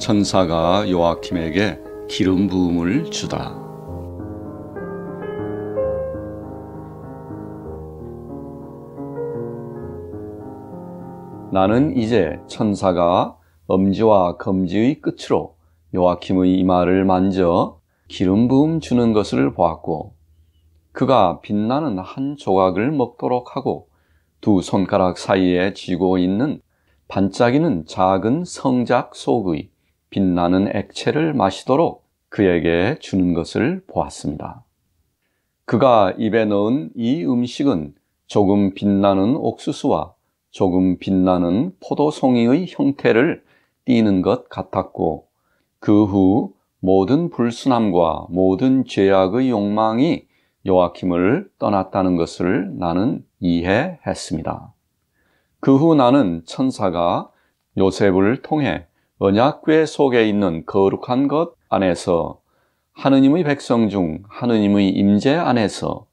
천사가 요아킴에게 기름 부음을 주다. 나는 이제 천사가 엄지와 검지의 끝으로 요아킴의 이마를 만져 기름 부음 주는 것을 보았고, 그가 빛나는 한 조각을 먹도록 하고 두 손가락 사이에 쥐고 있는 반짝이는 작은 성작 속의 빛나는 액체를 마시도록 그에게 주는 것을 보았습니다. 그가 입에 넣은 이 음식은 조금 빛나는 옥수수와 조금 빛나는 포도송이의 형태를 띠는 것 같았고, 그 후 모든 불순함과 모든 죄악의 욕망이 요아킴을 떠났다는 것을 나는 이해했습니다. 그 후 나는 천사가 요셉을 통해 언약궤 속에 있는 거룩한 것 안에서, 하느님의 백성 중 하느님의 임재 안에서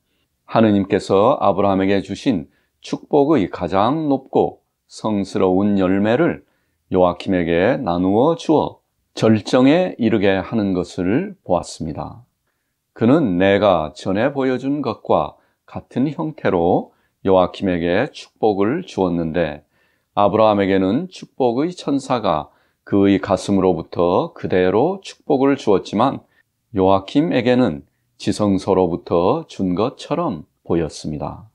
하느님께서 아브라함에게 주신 축복의 가장 높고 성스러운 열매를 요아킴에게 나누어 주어 절정에 이르게 하는 것을 보았습니다. 그는 내가 전에 보여준 것과 같은 형태로 요아킴에게 축복을 주었는데, 아브라함에게는 축복의 천사가 그의 가슴으로부터 그대로 축복을 주었지만 요아킴에게는 지성소로부터 준 것처럼 보였습니다.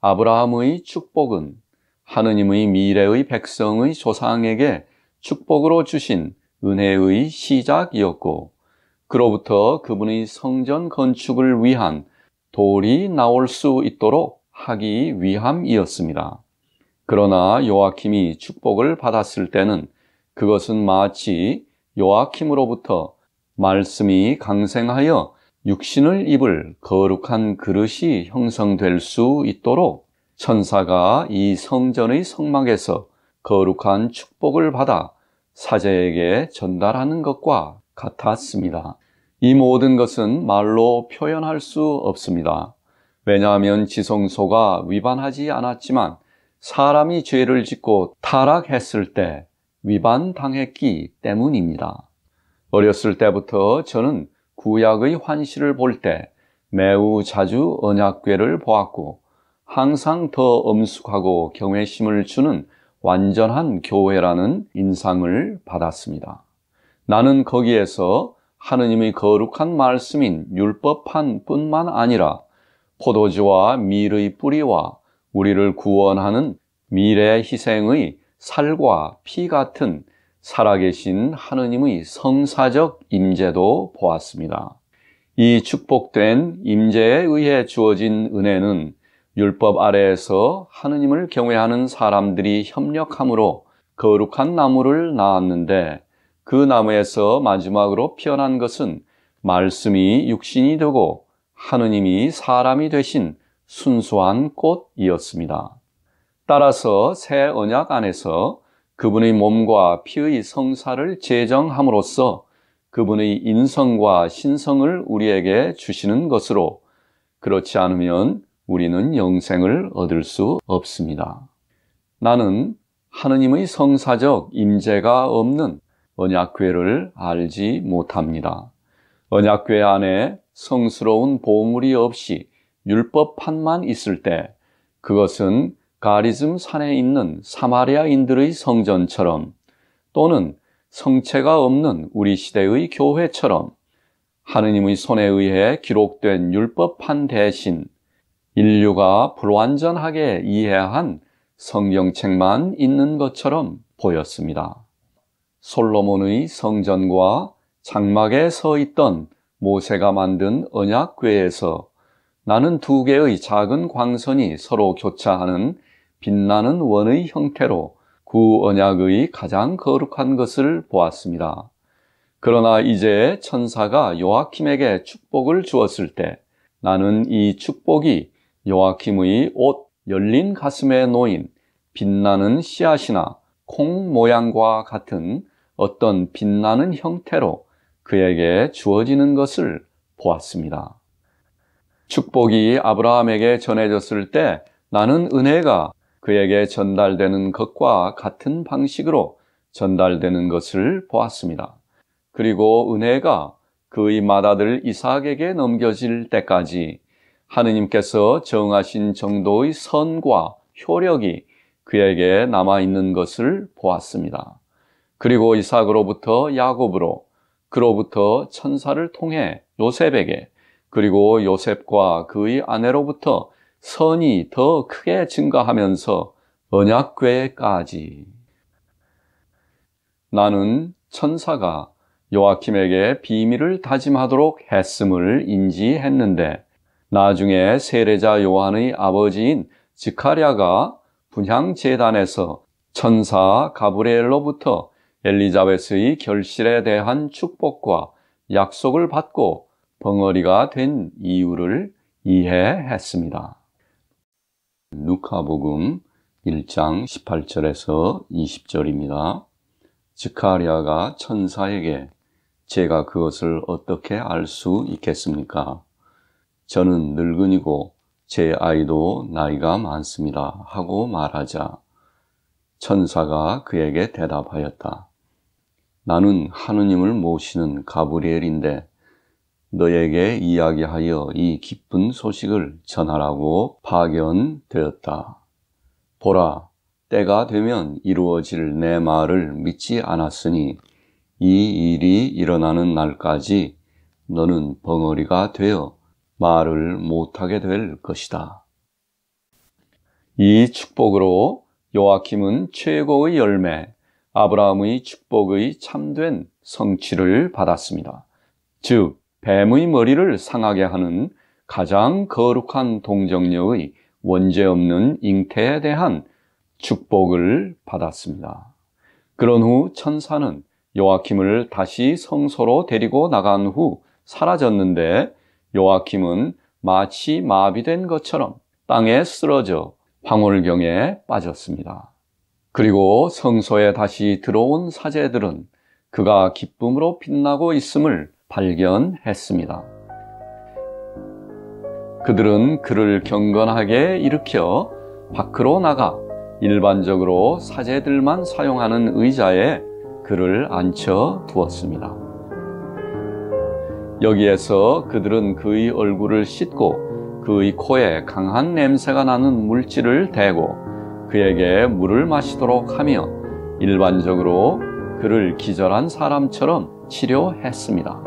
아브라함의 축복은 하느님의 미래의 백성의 조상에게 축복으로 주신 은혜의 시작이었고, 그로부터 그분의 성전 건축을 위한 돌이 나올 수 있도록 하기 위함이었습니다. 그러나 요아킴이 축복을 받았을 때는 그것은 마치 요아킴으로부터 말씀이 강생하여 육신을 입을 거룩한 그릇이 형성될 수 있도록 천사가 이 성전의 성막에서 거룩한 축복을 받아 사제에게 전달하는 것과 같았습니다. 이 모든 것은 말로 표현할 수 없습니다. 왜냐하면 지성소가 위반하지 않았지만 사람이 죄를 짓고 타락했을 때 위반당했기 때문입니다. 어렸을 때부터 저는 구약의 환시를 볼 때 매우 자주 언약궤를 보았고, 항상 더 엄숙하고 경외심을 주는 완전한 교회라는 인상을 받았습니다. 나는 거기에서 하느님의 거룩한 말씀인 율법판 뿐만 아니라 포도주와 밀의 뿌리와 우리를 구원하는 미래 희생의 살과 피 같은 살아계신 하느님의 성사적 임재도 보았습니다. 이 축복된 임재에 의해 주어진 은혜는 율법 아래에서 하느님을 경외하는 사람들이 협력함으로 거룩한 나무를 낳았는데, 그 나무에서 마지막으로 피어난 것은 말씀이 육신이 되고 하느님이 사람이 되신 순수한 꽃이었습니다. 따라서 새 언약 안에서 그분의 몸과 피의 성사를 제정함으로써 그분의 인성과 신성을 우리에게 주시는 것으로, 그렇지 않으면 우리는 영생을 얻을 수 없습니다. 나는 하느님의 성사적 임재가 없는 언약궤를 알지 못합니다. 언약궤 안에 성스러운 보물이 없이 율법판만 있을 때 그것은 가리즘 산에 있는 사마리아인들의 성전처럼, 또는 성체가 없는 우리 시대의 교회처럼 하느님의 손에 의해 기록된 율법판 대신 인류가 불완전하게 이해한 성경책만 있는 것처럼 보였습니다. 솔로몬의 성전과 장막에 서 있던 모세가 만든 언약궤에서 나는 두 개의 작은 광선이 서로 교차하는 빛나는 원의 형태로 구 언약의 가장 거룩한 것을 보았습니다. 그러나 이제 천사가 요아킴에게 축복을 주었을 때 나는 이 축복이 요아킴의 옷 열린 가슴에 놓인 빛나는 씨앗이나 콩 모양과 같은 어떤 빛나는 형태로 그에게 주어지는 것을 보았습니다. 축복이 아브라함에게 전해졌을 때 나는 은혜가 그에게 전달되는 것과 같은 방식으로 전달되는 것을 보았습니다. 그리고 은혜가 그의 맏아들 이삭에게 넘겨질 때까지 하느님께서 정하신 정도의 선과 효력이 그에게 남아있는 것을 보았습니다. 그리고 이삭으로부터 야곱으로, 그로부터 천사를 통해 요셉에게, 그리고 요셉과 그의 아내로부터 선이 더 크게 증가하면서 언약궤까지. 나는 천사가 요아킴에게 비밀을 다짐하도록 했음을 인지했는데 나중에 세례자 요한의 아버지인 스가랴가 분향제단에서 천사 가브리엘로부터 엘리자베스의 결실에 대한 축복과 약속을 받고 벙어리가 된 이유를 이해했습니다. 누가복음 1장 18절에서 20절입니다. 스가랴가 천사에게 제가 그것을 어떻게 알 수 있겠습니까? 저는 늙은이고 제 아이도 나이가 많습니다 하고 말하자 천사가 그에게 대답하였다. 나는 하느님을 모시는 가브리엘인데 너에게 이야기하여 이 기쁜 소식을 전하라고 파견되었다. 보라, 때가 되면 이루어질 내 말을 믿지 않았으니 이 일이 일어나는 날까지 너는 벙어리가 되어 말을 못하게 될 것이다. 이 축복으로 요아킴은 최고의 열매, 아브라함의 축복의 참된 성취를 받았습니다. 즉, 뱀의 머리를 상하게 하는 가장 거룩한 동정녀의 원죄 없는 잉태에 대한 축복을 받았습니다. 그런 후 천사는 요아킴을 다시 성소로 데리고 나간 후 사라졌는데 요아킴은 마치 마비된 것처럼 땅에 쓰러져 황홀경에 빠졌습니다. 그리고 성소에 다시 들어온 사제들은 그가 기쁨으로 빛나고 있음을 발견했습니다. 그들은 그를 경건하게 일으켜 밖으로 나가 일반적으로 사제들만 사용하는 의자에 그를 앉혀 두었습니다. 여기에서 그들은 그의 얼굴을 씻고 그의 코에 강한 냄새가 나는 물질을 대고 그에게 물을 마시도록 하며 일반적으로 그를 기절한 사람처럼 치료했습니다.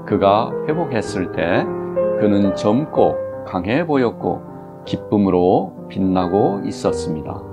그가 회복했을 때 그는 젊고 강해 보였고 기쁨으로 빛나고 있었습니다.